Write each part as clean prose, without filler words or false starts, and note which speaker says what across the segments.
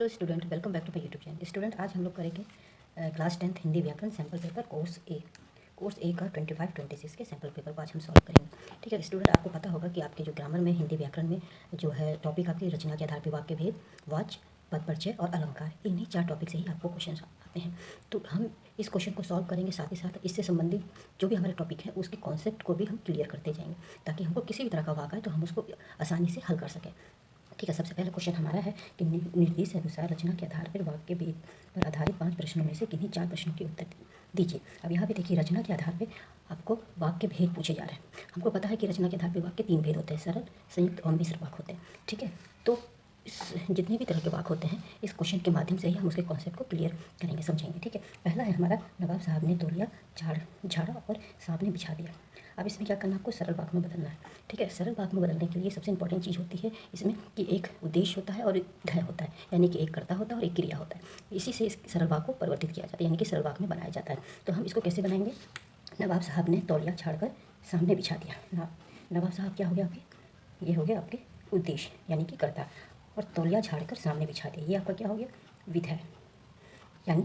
Speaker 1: तो student welcome back to my YouTube channel. Student आज हम लोग करेंगे क्लास 10th हिंदी व्याकरण सैम्पल पेपर कोर्स ए का 25-26 के सैम्पल पेपर को आज हम सॉल्व करेंगे। ठीक है स्टूडेंट, आपको पता होगा कि आपके जो ग्रामर में हिंदी व्याकरण में जो है टॉपिक आपकी रचना के आधार पर वाक्य भेद, वाच्य, पद परिचय और अलंकार, इन्हीं 4 टॉपिक से ही आपको क्वेश्चन आते हैं। तो हम इस क्वेश्चन को सॉल्व करेंगे, साथ ही साथ इससे संबंधित जो भी हमारे टॉपिक है उसके कॉन्सेप्ट को भी हम क्लियर करते जाएंगे, ताकि हमको किसी भी तरह का वाक़ा है तो हम उसको आसानी से हल कर सकें। ठीक है, सबसे पहला क्वेश्चन हमारा है कि निर्देश अनुसार रचना के आधार पर वाक्य भेद पर आधारित 5 प्रश्नों में से किन्हीं 4 प्रश्नों के उत्तर दीजिए। अब यहाँ पे देखिए, रचना के आधार पे आपको वाक्य भेद पूछे जा रहे हैं। हमको पता है कि रचना के आधार पे वाक्य 3 भेद होते हैं, सरल, संयुक्त और मिश्र वाक्य होते हैं। ठीक है, तो जितने भी तरह के वाक्य होते हैं इस क्वेश्चन के माध्यम से ही हम उसके कॉन्सेप्ट को क्लियर करेंगे, समझेंगे। ठीक है, पहला है हमारा, नवाब साहब ने तौलिया झाड़ा और सांप ने बिछा दिया। अब इसमें क्या करना है, आपको सरल वाक्य में बदलना है। ठीक है, सरल वाक्य में बदलने के लिए सबसे इंपॉर्टेंट चीज़ होती है इसमें कि एक उद्देश्य होता है और एक ध्यय होता है, यानी कि एक कर्ता होता है और एक क्रिया होता है। इसी से इस सरल वाक्य को परिवर्तित किया जाता है, यानी कि सरल वाक्य में बनाया जाता है। तो हम इसको कैसे बनाएंगे, नवाब साहब ने तौलिया झाड़कर सामने बिछा दिया। नवाब साहब क्या हो गया आपके, ये हो गया आपके उद्देश्य यानी कि कर्ता, और तौलिया झाड़कर सामने बिछा दिया, ये आपका क्या हो गया, विधेय यानी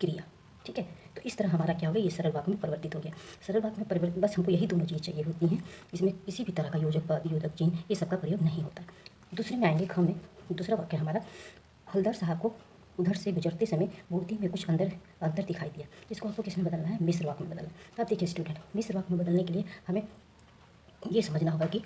Speaker 1: क्रिया। ठीक है, तो इस तरह हमारा क्या हो गया, ये सरल वाक्य में परिवर्तित हो गया। सरल वाक्य में परिवर्तित, बस हमको यही दोनों चीज़ चाहिए होती हैं, इसमें किसी भी तरह का योजक पद, योजक चिन्ह, ये सबका प्रयोग नहीं होता। दूसरे में आएंगे ख में, दूसरा वाक्य हमारा, हवलदार साहब को उधर से गुजरते समय मूर्ति में कुछ अंदर दिखाई दिया। इसको आपको किस में बदलना है, मिश्र वाक्य में बदलना है। अब देखिए स्टूडेंट, मिश्र वाक्य में बदलने के लिए हमें ये समझना होगा कि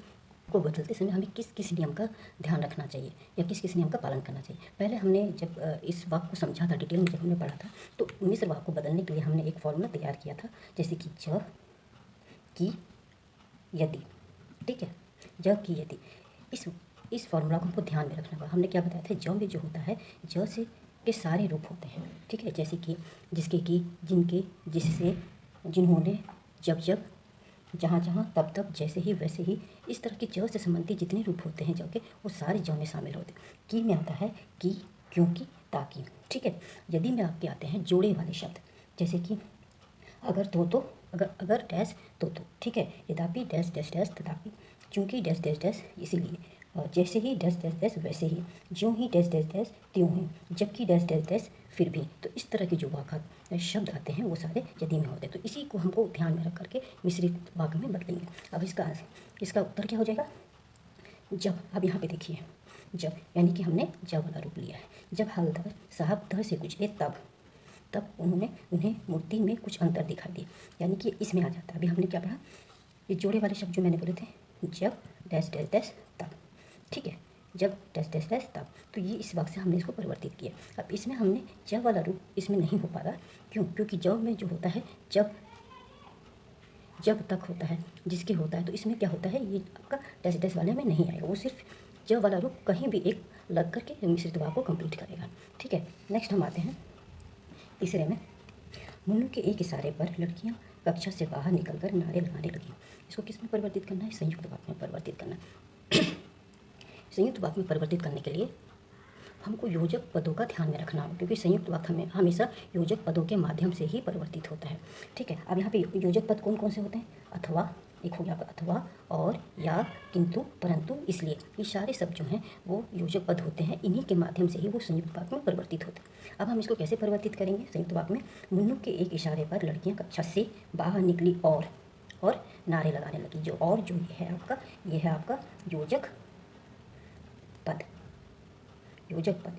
Speaker 1: को बदलते समय हमें किस किस नियम का ध्यान रखना चाहिए या किस किस नियम का पालन करना चाहिए। पहले हमने जब इस वाक्य को समझा था, डिटेल में जब हमने पढ़ा था, तो मिश्र वाक्य को बदलने के लिए हमने एक फॉर्मूला तैयार किया था, जैसे कि ज की यदि। ठीक है, ज की यदि, इस फॉर्मूला को हमको ध्यान में रखना होगा। हमने क्या बताया था, ज में जो होता है, ज से के सारे रूप होते हैं। ठीक है, जैसे कि जिसके, की, जिनके, जिससे, जिन्होंने, जब जब, जहाँ जहाँ, तब तब, जैसे ही, वैसे ही, इस तरह के ज से संबंधित जितने रूप होते हैं ज के, वो सारे ज में शामिल होते हैं। की में आता है कि, क्योंकि, ताकि। ठीक है, यदि में आपके आते हैं जोड़े वाले शब्द, जैसे कि अगर तो अगर डैश तो। ठीक है, यद्यपि डैश डैश डैश, तथापि, चूंकि डैश डैश डैश, इसीलिए, और जैसे ही डैश डैश डैश, वैसे ही, ज्यों ही डैश डैश डैश, त्यों ही, जबकि डैश डैश डैश, फिर भी। तो इस तरह के जो वाक्य शब्द आते हैं वो सारे यदि में होते हैं। तो इसी को हमको ध्यान में रख करके मिश्रित वाक्य में बदलेंगे। अब इसका उत्तर क्या हो जाएगा, जब। अब यहाँ पे देखिए, जब यानी कि हमने जब वाला रूप लिया है। जब हवलदार साहब दर से गुजरे तब उन्हें मूर्ति में कुछ अंतर दिखाई दिए, यानी कि इसमें आ जाता है। अभी हमने क्या पढ़ा, ये जोड़े वाले शब्द जो मैंने बोले थे, जब डैश डैश डैश तब। ठीक है, जब डैश डैश डैश तब, तो ये इस वाक्य से हमने इसको परिवर्तित किया। अब इसमें हमने जब वाला रूप इसमें नहीं हो पा रहा, क्यों, क्योंकि जब में जो होता है, जब तक होता है, जिसके होता है, तो इसमें क्या होता है, ये आपका डैश डैश वाले में नहीं आएगा, वो सिर्फ जब वाला रूप कहीं भी एक लग करके मिश्रित वाक्य को कंप्लीट करेगा। ठीक है, नेक्स्ट हम आते हैं तीसरे में, मुन्नू के एक इशारे पर लड़कियां कक्षा से बाहर निकलकर नारे लगाने लगी। इसको किस में परिवर्तित करना है, संयुक्त वाक्य में परिवर्तित करना है। संयुक्त वाक्य में परिवर्तित करने के लिए हमको योजक पदों का ध्यान में रखना होगा, क्योंकि संयुक्त वाक्य हमें हमेशा योजक पदों के माध्यम से ही परिवर्तित होता है। ठीक है, अब यहाँ पे योजक पद कौन कौन से होते हैं, अथवा, एक हो गया अथवा, और, या, किंतु, परंतु, इसलिए, ये सारे शब्द जो हैं वो योजक पद होते हैं, इन्हीं के माध्यम से ही वो संयुक्त वाक्य में परिवर्तित होते हैं। अब हम इसको कैसे परिवर्तित करेंगे संयुक्त वाक्य में, मुन्नू के एक इशारे पर लड़कियां कक्षा से बाहर निकली और नारे लगाने लगी। जो और जो ये है आपका योजक पद,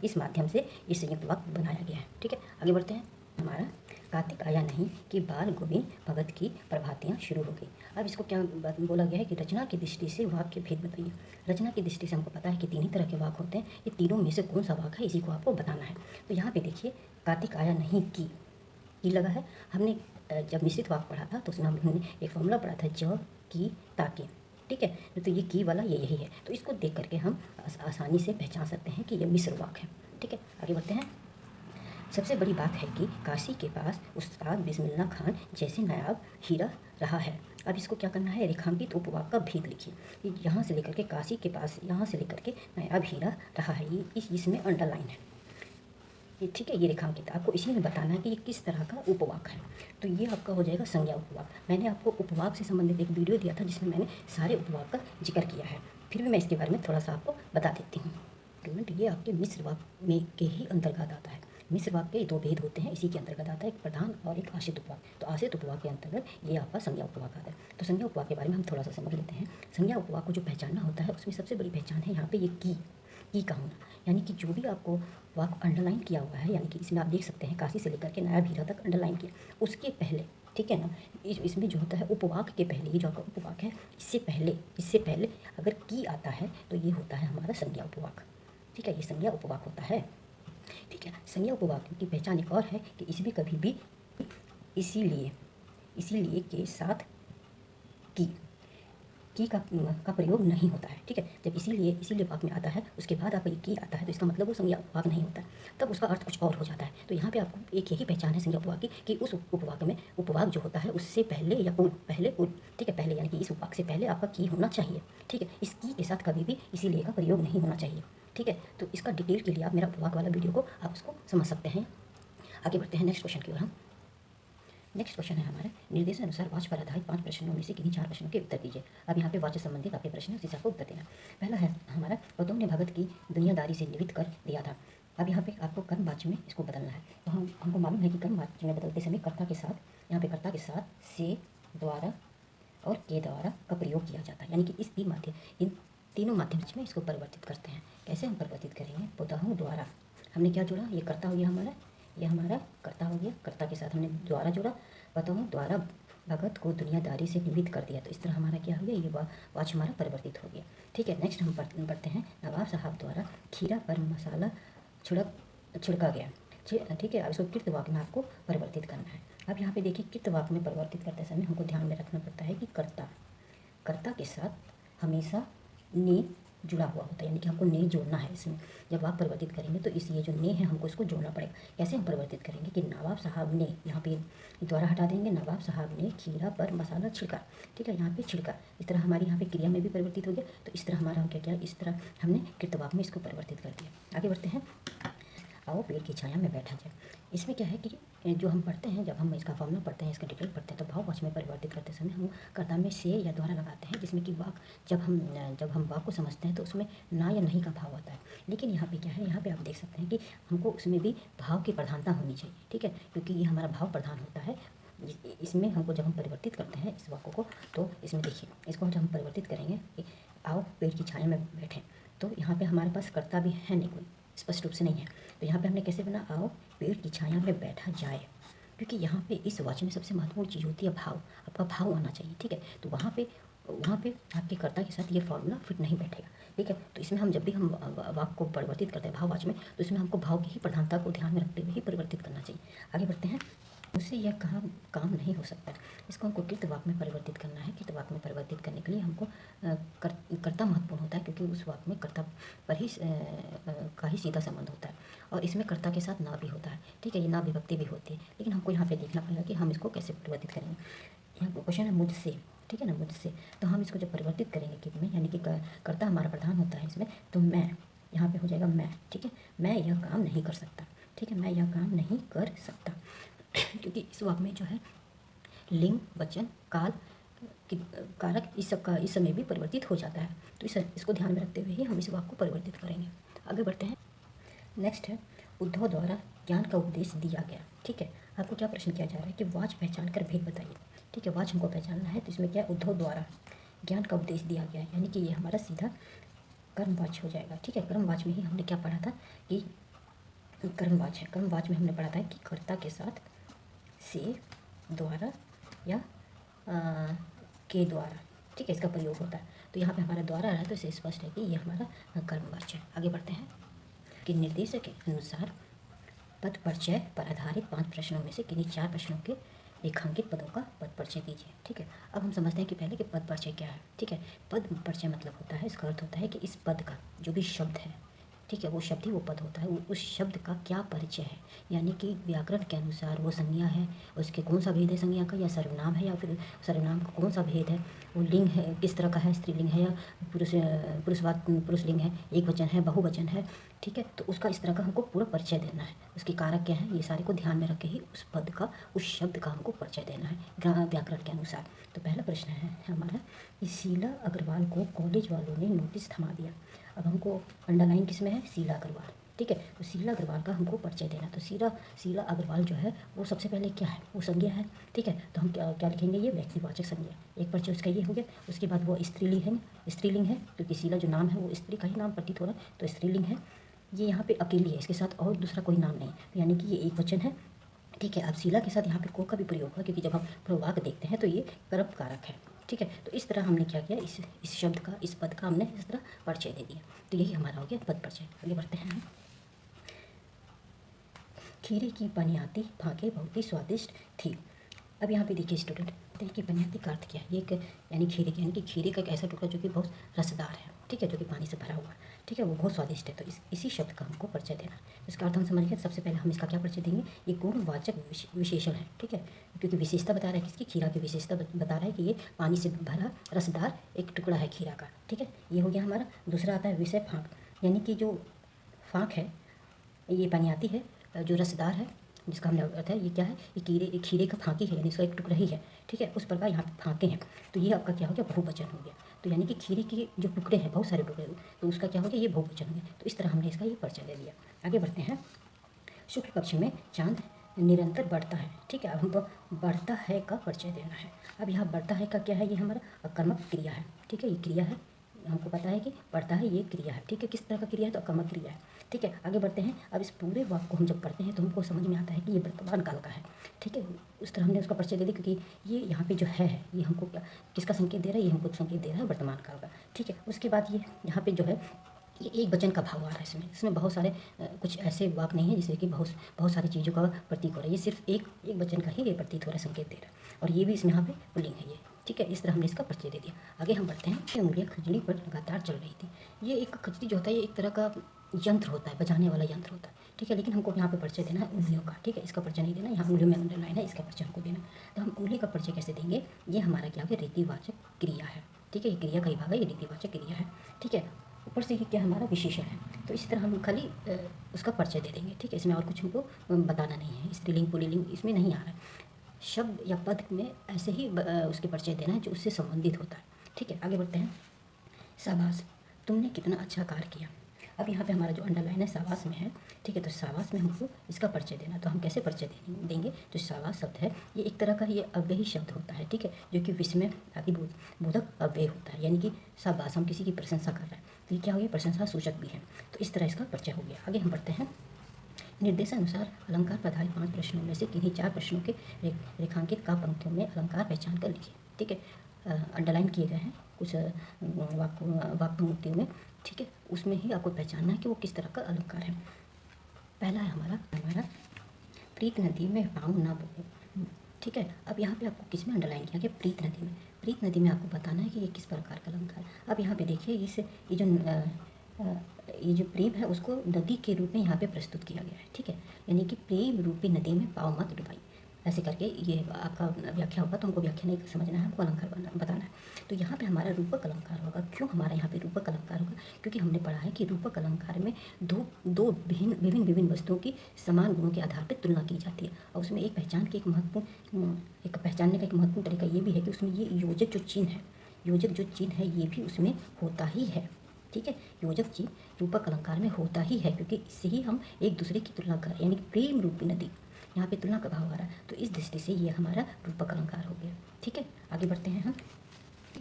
Speaker 1: इस माध्यम से ये संयुक्त वाक्य बनाया गया है। ठीक है, आगे बढ़ते हैं। हमारा कार्तिक आया नहीं कि बाल गोविंद भगत की प्रभातियाँ शुरू हो गई। अब इसको क्या बोला गया है कि रचना की दृष्टि से वाक्य भेद बताइए। रचना की दृष्टि से हमको पता है कि 3 ही तरह के वाक्य होते हैं, ये तीनों में से कौन सा वाक्य है, इसी को आपको बताना है। तो यहाँ पे देखिए, कार्तिक आया नहीं की लगा है। हमने जब मिश्रित वाक्य पढ़ा था तो उसमें हमने एक फॉर्मूला पढ़ा था, ज, की, ताकि। ठीक है, तो ये की वाला ये यही है, तो इसको देख करके हम आसानी से पहचान सकते हैं कि ये मिश्र वाक्य है। ठीक है, आगे बढ़ते हैं। सबसे बड़ी बात है कि काशी के पास उस्ताद बिस्मिल्लाह खान जैसे नायाब हीरा रहा है। अब इसको क्या करना है, रेखांकित उपवाक्य का भेद लिखिए। यहाँ से लेकर के काशी के पास, यहाँ से लेकर के नायाब हीरा रहा है, ये इसमें अंडरलाइन है ये। ठीक है, ये रेखांकित, आपको इसी में बताना है कि ये किस तरह का उपवाक्य है। तो ये आपका हो जाएगा संज्ञा उपवाक्य। मैंने आपको उपवाक्य से संबंधित एक वीडियो दिया था जिसमें मैंने सारे उपवाक्य का जिक्र किया है, फिर भी मैं इसके बारे में थोड़ा सा आपको बता देती हूँ। स्टूडेंट ये आपके मिश्र वाक्य में के ही अंतर्गत आता है। मिश्र वाक्य के 2 भेद होते हैं, इसी के अंतर्गत आता है, एक प्रधान और एक आश्रित उपवाक। तो आश्रित उपवाक के अंतर्गत ये आपका संज्ञा उपवाक आता है। तो संज्ञा उपवाक के बारे में हम थोड़ा सा समझ लेते हैं। संज्ञा उपवाक को जो पहचानना होता है उसमें सबसे बड़ी पहचान है यहाँ पे ये की का होना, यानी कि जो भी आपको वाक अंडरलाइन किया हुआ है, यानी कि इसमें आप देख सकते हैं काशी से लेकर के नया भीरा तक अंडरलाइन किया, उसके पहले, ठीक है ना, इसमें जो होता है उपवाक के पहले, ये जो आपका उपवाक है इससे पहले अगर की आता है तो ये होता है हमारा संज्ञा उपवाक। ठीक है, ये संज्ञा उपवाक होता है। ठीक है, संज्ञा उपवाक की पहचान एक और है कि इसमें कभी भी इसीलिए के साथ की का प्रयोग नहीं होता है। ठीक है, जब इसीलिए वाक में आता है उसके बाद आपका ये की आता है तो इसका मतलब वो संज्ञा उपवाक नहीं होता है, तब उसका अर्थ कुछ और हो जाता है। तो यहाँ पे आपको एक यही पहचान है संज्ञा उपवाक की कि उस उपवाक में उपवाक जो होता है उससे पहले या पूर्व, ठीक है, पहले यानी कि इस उपवाक से पहले आपका की होना चाहिए। ठीक है, इस की के साथ कभी भी इसीलिए का प्रयोग नहीं होना चाहिए। ठीक है, तो इसका डिटेल के लिए आप मेरा उपवाक वाला वीडियो को आप उसको समझ सकते हैं। आगे बढ़ते हैं नेक्स्ट क्वेश्चन की ओर। हम नेक्स्ट क्वेश्चन है हमारे निर्देशानुसार वाच्य पर आधारित 5 प्रश्नों में से किन्हीं 4 प्रश्नों के उत्तर दीजिए। अब यहाँ पे वाच्य संबंधित आपके प्रश्न है, उसी से आपको उत्तर देना। पहला है हमारा पदों ने भगत की दुनियादारी से निवृत्त कर दिया था। अब यहाँ पे आपको कर्म वाच्य में इसको बदलना है। तो हमको मालूम है कि कर्म वाच्य में बदलते समय कर्ता के साथ यहाँ पे कर्ता के साथ से, द्वारा और के द्वारा का प्रयोग किया जाता है, यानी कि इन तीनों माध्यम में इसको परिवर्तित करते हैं। कैसे हम परिवर्तित करेंगे? पुतहु द्वारा हमने क्या जोड़ा, ये कर्ता हो गया हमारा, ये हमारा कर्ता हो गया, कर्ता के साथ हमने द्वारा जोड़ा, पतों द्वारा भगत को दुनियादारी से निवृत्त कर दिया। तो इस तरह हमारा क्या हो गया, ये वाच हमारा परिवर्तित हो गया। ठीक है, नेक्स्ट हम पढ़ते हैं नवाब साहब द्वारा खीरा पर मसाला छिड़का गया। ठीक है, अब इसको कृतवाक में आपको परिवर्तित करना है। अब यहाँ पे देखिए कृतवाक में परिवर्तित करते समय हमको ध्यान में रखना पड़ता है कि कर्ता के साथ हमेशा ने जुड़ा हुआ होता है, यानी कि हमको ने जोड़ना है इसमें। जब आप परिवर्तित करेंगे तो ये जो ने है हमको इसको जोड़ना पड़ेगा। कैसे हम परिवर्तित करेंगे कि नवाब साहब ने, यहाँ पे द्वारा हटा देंगे, नवाब साहब ने खीरा पर मसाला छिड़का। ठीक है, यहाँ पे छिड़का, इस तरह हमारी यहाँ पे क्रिया में भी परिवर्तित हो गया। तो इस तरह हमारा क्या किया, इस तरह हमने कृतवाक में इसको परिवर्तित कर दिया। आगे बढ़ते हैं, आओ पेड़ की छाया में बैठा जाए। इसमें क्या है कि जो हम पढ़ते हैं, जब हम इसका फॉर्मूला पढ़ते हैं, इसका डिटेल पढ़ते हैं, तो भाववाचक में परिवर्तित करते समय हम कर्ता में से या द्वारा लगाते हैं, जिसमें कि वाक जब हम वाक को समझते हैं तो उसमें ना या नहीं का भाव आता है। लेकिन यहाँ पे क्या है, यहाँ पे आप देख सकते हैं कि हमको उसमें भी भाव की प्रधानता होनी चाहिए। ठीक है, क्योंकि ये हमारा भाव प्रधान होता है। इसमें हमको जब हम परिवर्तित करते हैं इस वाक्यों को, तो इसमें देखिए, इसको जब हम परिवर्तित करेंगे कि आओ पेड़ की छाया में बैठें, तो यहाँ पे हमारे पास कर्ता भी है नहीं, कोई स्पष्ट रूप से नहीं है। तो यहाँ पे हमने कैसे बना, आओ पेड़ की छाया में बैठा जाए, क्योंकि यहाँ पे इस वाक्य में सबसे महत्वपूर्ण चीज़ होती है भाव। आपका भाव आना चाहिए। ठीक है, तो वहाँ पे आपके कर्ता के साथ ये फॉर्मूला फिट नहीं बैठेगा। ठीक है, तो इसमें हम जब भी हम वाक्य को परिवर्तित करते हैं भाववाचक में, तो इसमें हमको भाव की ही प्रधानता को ध्यान में रखते हुए ही परिवर्तित करना चाहिए। आगे बढ़ते हैं, उससे यह काम नहीं हो सकता। इसको हमको कृतवाक में परिवर्तित करना है। कृतवाक में परिवर्तित करने के लिए हमको कर्ता महत्वपूर्ण होता है, क्योंकि उस वाक्य में कर्ता पर ही का ही सीधा संबंध होता है, और इसमें कर्ता के साथ ना भी होता है। ठीक है, ये ना विभक्ति भी होती है, लेकिन हमको यहाँ पे देखना पड़ेगा कि हम इसको कैसे परिवर्तित करेंगे। यहाँ क्वेश्चन है मुझसे, ठीक है ना, मुझसे, तो हम इसको जब परिवर्तित करेंगे कित में, यानी कि कर्ता हमारा प्रधान होता है इसमें, तो मैं यहाँ पे हो जाएगा मैं। ठीक है, मैं यह काम नहीं कर सकता। ठीक है, मैं यह काम नहीं कर सकता, क्योंकि इस वाक्य में जो है लिंग, वचन, काल, कारक इस सब का इस समय भी परिवर्तित हो जाता है। तो इसको ध्यान में रखते हुए ही हम इस वाक्य को परिवर्तित करेंगे। आगे बढ़ते हैं, नेक्स्ट है उद्धव द्वारा ज्ञान का उपदेश दिया गया। ठीक है, आपको क्या प्रश्न किया जा रहा है कि वाच पहचान कर भेद बताइए। ठीक है, वाच हमको पहचानना है, तो इसमें क्या, उद्धव द्वारा ज्ञान का उपदेश दिया गया है, यानी कि ये हमारा सीधा कर्मवाच हो जाएगा। ठीक है, कर्मवाच में ही हमने क्या पढ़ा था कि कर्मवाच है, कर्मवाच में हमने पढ़ा था कि कर्ता के साथ से, द्वारा या के द्वारा, ठीक है, इसका प्रयोग होता है। तो यहाँ पे हमारा द्वारा रहा है, तो इससे स्पष्ट है कि ये हमारा कर्मवाच्य है। आगे बढ़ते हैं कि निर्देशक के अनुसार पद परिचय पर आधारित 5 प्रश्नों में से किन्हीं 4 प्रश्नों के रेखांकित पदों का पद परिचय दीजिए। ठीक है, अब हम समझते हैं कि पहले कि पद परिचय क्या है। ठीक है, पद परिचय मतलब होता है, इसका अर्थ होता है कि इस पद का जो भी शब्द है, ठीक है, वो शब्द ही वो पद होता है, उस शब्द का क्या परिचय है, यानी कि व्याकरण के अनुसार वो संज्ञा है, उसके कौन सा भेद है संज्ञा का, या सर्वनाम है, या फिर सर्वनाम का कौन सा भेद है, वो लिंग है किस तरह का है, स्त्रीलिंग है या पुरुषलिंग है, एक वचन है, बहुवचन है। ठीक है, तो उसका इस तरह का हमको पूरा परिचय देना है। उसके कारक क्या है, ये सारे को ध्यान में रख के ही उस पद का, उस शब्द का हमको परिचय देना है व्याकरण के अनुसार। तो पहला प्रश्न है हमारा, शीला अग्रवाल को कॉलेज वालों ने नोटिस थमा दिया। अब हमको अंडरलाइन किस में है, शीला अग्रवाल, ठीक है। तो शीला अग्रवाल का हमको परिचय देना। तो शीला अग्रवाल जो है वो सबसे पहले क्या है, वो संज्ञा है, ठीक है। तो हम क्या क्या लिखेंगे, ये व्यक्तिवाचक संज्ञा, एक परिचय उसका ये हो गया। उसके बाद वो स्त्रीलिंग है क्योंकि शीला जो नाम है वो स्त्री का ही नाम प्रतीत हो रहा है, तो स्त्रीलिंग है। ये यहाँ पे अकेली है, इसके साथ और दूसरा कोई नाम नहीं, तो यानी कि ये एक वचन है, ठीक है। अब शीला के साथ यहाँ पे को का भी प्रयोग हुआ क्योंकि जब हम प्रवाक देखते हैं तो ये कर्म कारक है, ठीक है। तो इस तरह हमने क्या किया, इस शब्द का, इस पद का हमने इस तरह परिचय दे दिया। तो यही हमारा हो गया पद परिचय। आगे बढ़ते हैं। खीरे की पनियाती फाके बहुत ही स्वादिष्ट थी। अब यहाँ पे देखिए स्टूडेंट, तेल की पनियाती का अर्थ क्या है, ये एक यानी खीरे की, यानी कि खीरे का एक ऐसा टुकड़ा जो कि बहुत रसदार है, ठीक है, जो कि पानी से भरा हुआ है, ठीक है, वो बहुत स्वादिष्ट है। तो इसी शब्द का हमको परिचय देना। इसका अर्थ हम समझ गए। सबसे पहले हम इसका क्या परिचय देंगे, ये गुणवाचक विशेषण है, ठीक है, क्योंकि विशेषता बता रहा है किसकी, खीरा की विशेषता बता रहा है कि ये पानी से भरा रसदार एक टुकड़ा है खीरा का, ठीक है। ये हो गया हमारा। दूसरा आता है विषय फाँक, यानी कि जो फाँक है ये पनियाती है, जो रसदार है, जिसका हमने अर्थ है ये क्या है, ये खीरे का फाँकी है, यानी इसका एक टुकड़ा ही है, ठीक है। उस प्रकार यहाँ पे फाँके हैं, तो ये आपका क्या हो गया, बहुवचन हो गया। तो यानी कि खीरे के जो टुकड़े हैं, बहुत सारे टुकड़े, तो उसका क्या हो गया, ये बहुवचन हो गया। तो इस तरह हमने इसका ये परिचय दे दिया। आगे बढ़ते हैं। शुक्ल पक्ष में चांद निरंतर बढ़ता है, ठीक है। अब हमको बढ़ता है का परिचय देना है। अब यहाँ बढ़ता है का क्या है, ये हमारा कर्मक क्रिया है, ठीक है, ये क्रिया है। हमको पता है कि बढ़ता है ये क्रिया है, ठीक है। किस तरह का क्रिया है, तो कर्मक क्रिया है, ठीक है। आगे बढ़ते हैं। अब इस पूरे वाक्य को हम जब पढ़ते हैं तो हमको समझ में आता है कि ये वर्तमान काल का है, ठीक है। उस तरह हमने उसका परिचय दे दिया क्योंकि ये यहाँ पे जो है ये हमको क्या, किसका संकेत दे रहा है, ये हमको संकेत दे रहा है वर्तमान काल का, ठीक है। उसके बाद ये यहाँ पे जो है ये एक वचन का भाव आ रहा है इसमें बहुत सारे कुछ ऐसे वाक्य नहीं है जिससे कि बहुत सारी चीज़ों का प्रतीक हो रहा है। ये सिर्फ एक वचन का ही ये प्रतीत हो रहा है, संकेत दे रहा है, और ये भी इसमें यहाँ पे पुल्लिंग है ये, ठीक है। इस तरह हमने इसका परिचय दे दिया। आगे हम बढ़ते हैं। ये उंगलियाँ खजड़ी पर लगातार चल रही थी। ये एक खजड़ी जो होता है ये एक तरह का यंत्र होता है, बजाने वाला यंत्र होता है, ठीक है। लेकिन हमको यहाँ पे परिचय देना है उंगलियों का, ठीक है। इसका परिचय नहीं देना, यहाँ उंगलियों में अंडरलाइन है, इसका परिचय हमको देना। तो हम उंगली का परिचय कैसे देंगे, ये हमारा क्या हो गया, रीतिवाचक क्रिया है, ठीक है। ये क्रिया का ही भाग है, ये रीतिवाचक क्रिया है, ठीक है। ऊपर से ये क्या हमारा विशेषण है। तो इस तरह हम खाली उसका परिचय दे देंगे, ठीक है। इसमें और कुछ हमको बताना नहीं है, स्त्रीलिंग पुल्लिंग इसमें नहीं आ रहा है। शब्द या पद में ऐसे ही उसके परिचय देना है जो उससे संबंधित होता है, ठीक है। आगे बढ़ते हैं। शाबाश, तुमने कितना अच्छा कार्य किया। अब यहाँ पे हमारा जो अंडरलाइन है शाबाश में है, ठीक है। तो शाबाश में हमको इसका परिचय देना। तो हम कैसे परिचय देंगे, जो शाबाश शब्द है ये एक तरह का ये अव्ययी शब्द होता है, ठीक है, जो कि विस्मय आदि बोधक अव्यय होता है। यानी कि शाबाश, हम किसी की प्रशंसा कर रहे हैं, तो ये क्या हो गया, प्रशंसा सूचक भी है। तो इस तरह इसका परिचय हो गया। आगे हम बढ़ते हैं। निर्देशानुसार अलंकार पर आधारित 5 प्रश्नों में से किन्हीं 4 प्रश्नों के रेखांकित का पंक्तियों में अलंकार पहचान कर लिखिए, ठीक है। अंडरलाइन किए गए हैं कुछ वाक्य पंक्तियों में, ठीक है। उसमें ही आपको पहचानना है कि वो किस तरह का अलंकार है। पहला है हमारा प्रीत नदी में पाँव ना बो, ठीक है। अब यहाँ पे आपको किस में अंडरलाइन किया गया, प्रीत नदी में आपको बताना है कि ये किस प्रकार का अलंकार है। अब यहाँ पे देखिए ये जो प्रेम है उसको नदी के रूप में यहाँ पे प्रस्तुत किया गया है, ठीक है। यानी कि प्रेम रूपी नदी में पाँव मत डुबाई, ऐसे करके ये आपका व्याख्या होगा। तो हमको व्याख्या नहीं समझना है, हमको अलंकार बताना है। तो यहाँ पे हमारा रूपक अलंकार होगा। क्यों हमारा यहाँ पे रूपक अलंकार होगा, क्योंकि हमने पढ़ा है कि रूपक अलंकार में दो विभिन्न वस्तुओं की समान गुणों के आधार पर तुलना की जाती है। और उसमें एक पहचानने का एक महत्वपूर्ण तरीका ये भी है कि उसमें ये योजक जो चिन्ह है ये भी उसमें होता ही है, ठीक है। योजक चिन्ह रूपक अलंकार में होता ही है, क्योंकि इससे ही हम एक दूसरे की तुलना कर, यानी प्रेम रूपी नदी, यहाँ पे तुलना का भाव आ रहा है। तो इस दृष्टि से ये हमारा रूपक अलंकार हो गया, ठीक है। आगे बढ़ते हैं हम।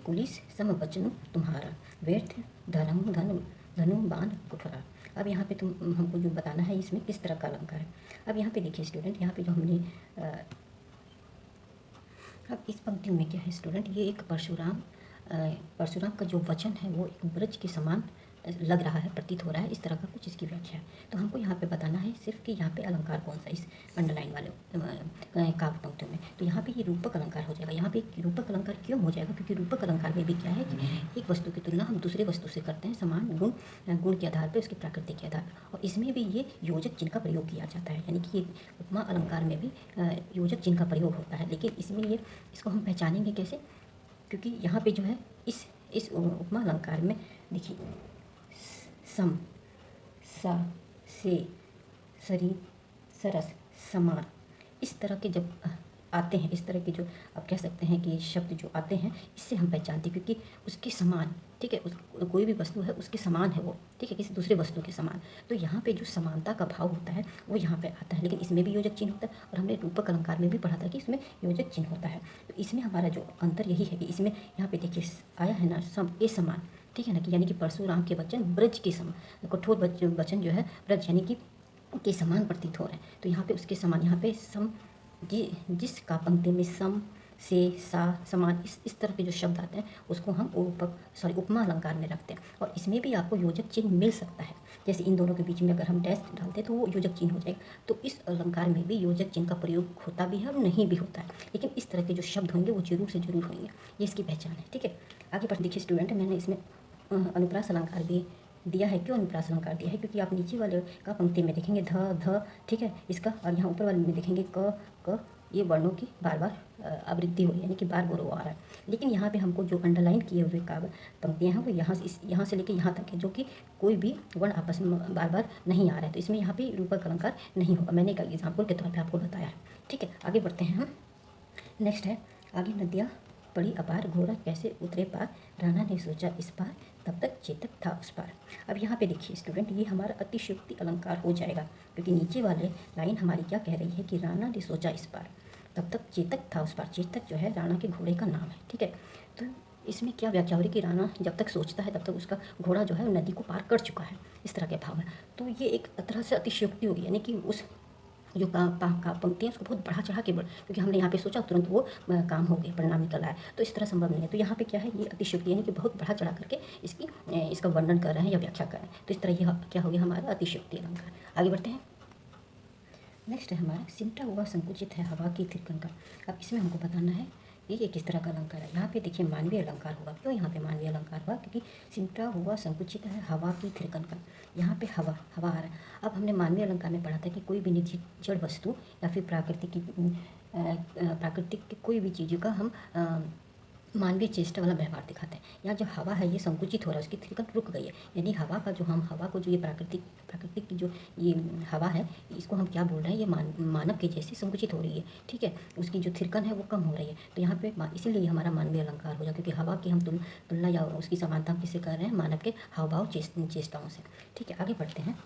Speaker 1: कुलिस समवचन तुम्हारा, व्यर्थ धनु बाण कुठरा। अब यहाँ पे हमको जो बताना है इसमें किस तरह का अलंकार है। अब यहाँ पे देखिए स्टूडेंट, यहाँ पे जो हमने अब इस पंक्ति में क्या है स्टूडेंट, ये एक परशुराम का जो वचन है वो एक ब्रज के समान लग रहा है, प्रतीत हो रहा है, इस तरह का कुछ इसकी व्याख्या है। तो हमको यहाँ पे बताना है सिर्फ कि यहाँ पे अलंकार कौन सा, इस अंडरलाइन वाले काव्य पंक्तियों में। तो यहाँ पे ये रूपक अलंकार हो जाएगा। यहाँ पे रूपक अलंकार क्यों हो जाएगा, क्योंकि रूपक अलंकार में भी क्या है कि एक वस्तु की तुलना हम दूसरे वस्तु से करते हैं समान गुण के आधार पर, उसकी प्रकृति के आधार पर, और इसमें भी ये योजक चिन्ह का प्रयोग किया जाता है। यानी कि ये उपमा अलंकार में भी योजक चिन्ह का प्रयोग होता है। लेकिन इसमें इसको हम पहचानेंगे कैसे, क्योंकि यहाँ पे जो है इस उपमा अलंकार में देखिए सम, सा, से, शरीर, सरस, समान, इस तरह के जब आते हैं, इस तरह के जो आप कह सकते हैं कि शब्द जो आते हैं, इससे हम पहचानते हैं क्योंकि उसके समान, ठीक है, उस कोई भी वस्तु है उसके समान है वो, ठीक है, किसी दूसरे वस्तु के समान। तो यहाँ पे जो समानता का भाव होता है वो यहाँ पे आता है, लेकिन इसमें भी योजक चिन्ह होता है और हमने रूपक अलंकार में भी पढ़ा था कि इसमें योजक चिन्ह होता है। तो इसमें हमारा जो अंतर यही है कि इसमें यहाँ पे देखिए आया है ना के समान, ठीक है ना, कि यानी कि परशुराम के वचन ब्रज के समान, कठोर वचन जो है ब्रज यानी कि के समान प्रतीत हो रहे हैं। तो यहाँ पे उसके समान, यहाँ पे सम जिस का पंक्ति में सम से सा समान इस तरह के जो शब्द आते हैं उसको हम उपमा अलंकार में रखते हैं। और इसमें भी आपको योजक चिन्ह मिल सकता है, जैसे इन दोनों के बीच में अगर हम डैश डालते हैं तो वो योजक चिन्ह हो जाएगा। तो इस अलंकार में भी योजक चिन्ह का प्रयोग होता भी है और नहीं भी होता है, लेकिन इस तरह के जो शब्द होंगे वो जरूर से जरूर होंगे, ये इसकी पहचान है। ठीक है, आगे पर देखिए स्टूडेंट, मैंने इसमें अनुप्रास अलंकार भी दिया है। क्यों अनुप्रास अलंकार दिया है? क्योंकि आप नीचे वाले का पंक्ति में देखेंगे ध, ठीक है, इसका, और यहाँ ऊपर वाले में देखेंगे क, ये वर्णों की बार बार आवृत्ति हो रही है, यानी कि बार बार वो आ रहा है। लेकिन यहाँ पे हमको जो अंडरलाइन किए हुए काव्य पंक्तियाँ हैं वो यहाँ से लेकर यहाँ तक है, जो कि कोई भी वर्ण आपस में बार बार नहीं आ रहा है। तो इसमें यहाँ पे रूपक अलंकार नहीं होगा, मैंने एक एग्जाम्पल के तौर पर आपको बताया है। ठीक है, आगे बढ़ते हैं हम। नेक्स्ट है, आगे नदियाँ पड़ी अपार, घोड़ा कैसे उतरे पार, राणा ने सोचा इस पार, तब तक चेतक था उस पार। अब यहाँ पे देखिए स्टूडेंट, ये हमारा अतिशयोक्ति अलंकार हो जाएगा, क्योंकि नीचे वाले लाइन हमारी क्या कह रही है कि राणा ने सोचा इस पार, तब तक चेतक था उस पार। चेतक जो है राणा के घोड़े का नाम है। ठीक है, तो इसमें क्या व्याख्या हो रही है कि राणा जब तक सोचता है तब तक उसका घोड़ा जो है नदी को पार कर चुका है, इस तरह के भाव है। तो ये एक तरह से अतिशयोक्ति होगी, यानी कि उस जो पंक्ति है उसको बहुत बढ़ा चढ़ा के क्योंकि हमने यहाँ पे सोचा तुरंत वो काम हो गया, परिणाम निकल आया, तो इस तरह संभव नहीं है। तो यहाँ पे क्या है, ये अतिशयोक्ति, यानी कि बहुत बढ़ा चढ़ा करके इसका वर्णन कर रहे हैं या व्याख्या कर रहे हैं। तो इस तरह ये क्या हो गया हमारा अतिशयोक्ति अलंकार। आगे बढ़ते हैं। नेक्स्ट है हमारा सिमटा हुआ संकुचित है हवा की थिरकन का। अब इसमें हमको बताना है ये किस तरह का अलंकार है। यहाँ पे देखिए मानवीय अलंकार होगा। क्यों यहाँ पे मानवीय अलंकार हुआ? क्योंकि सिमटा हुआ संकुचित है हवा की थिरकन का। यहाँ पे हवा आ रहा है। अब हमने मानवीय अलंकार में पढ़ा था कि कोई भी निजी जड़ वस्तु या फिर प्राकृतिक की कोई भी चीज़ों का हम मानवीय चेष्टा वाला व्यवहार दिखाते हैं। यहाँ जो हवा है ये संकुचित हो रहा है, उसकी थिरकन रुक गई है, यानी हवा को जो ये प्राकृतिक की जो ये हवा है, इसको हम क्या बोल रहे हैं, ये मानव के जैसे संकुचित हो रही है। ठीक है, उसकी जो थिरकन है वो कम हो रही है। तो यहाँ पे इसीलिए हमारा मानवीय अलंकार हो जाए, क्योंकि हवा की हम तुलना या उसकी समानता हम किससे कर रहे हैं, मानव के हाव भाव चेष्टाओं से। ठीक है, आगे बढ़ते हैं।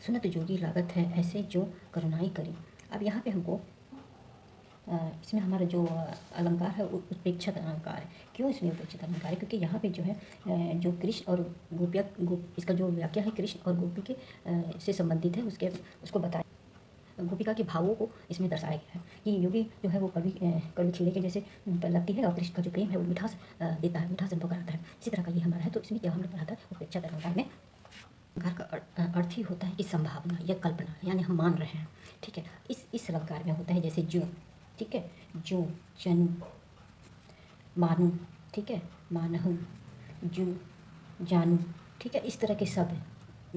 Speaker 1: सुनत जोगी लागत है ऐसे जो करुणाई करी। अब यहाँ पे हमको इसमें हमारा जो अलंकार है उत्प्रेक्षित अलंकार है। क्यों इसमें उत्प्रेक्षित अलंकार है? क्योंकि यहाँ पे जो है जो कृष्ण और गोपिया इसका जो व्याख्या है कृष्ण और गोपी के से संबंधित है, उसको बताया, गोपिका के भावों को इसमें दर्शाया गया है कि योगी जो है वो कड़वी खीरे के जैसे लगती है और कृष्ण का जो प्रेम है वो मिठास देता है, मिठास अनुभव कराता है। इसी तरह का ये हमारा है। तो इसमें क्या हमने पढ़ा था, उत्प्रेक्षित अलंकार में अलंकार का अर्थ ही होता है कि संभावना या कल्पना, यानी हम मान रहे हैं। ठीक है, इस अलंकार में होता है जैसे जो, ठीक है, जो, जनु, मानू, ठीक है, मानहु, जू, जानू, ठीक है, इस तरह के शब्द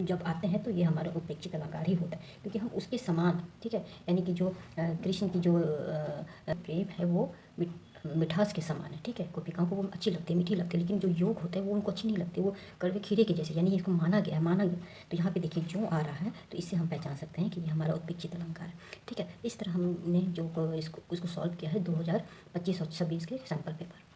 Speaker 1: जब आते हैं तो ये हमारा उत्प्रेक्षित अलंकार ही होता है, क्योंकि हम उसके समान, ठीक है, यानी कि जो कृष्ण की जो प्रेम है वो मिठास के समान है। ठीक है, गोपिकाओं को वो अच्छी लगती है, मीठी लगती है, लेकिन जो योग होता है वो उनको अच्छी नहीं लगती, वो कड़वे खीरे के जैसे, यानी इसको माना गया। तो यहाँ पे देखिए जो आ रहा है, तो इससे हम पहचान सकते हैं कि ये हमारा उत्प्रेक्षित अलंकार है। ठीक है, इस तरह हमने जो इसको सॉल्व किया है 2025 और 26 के सैम्पल पेपर।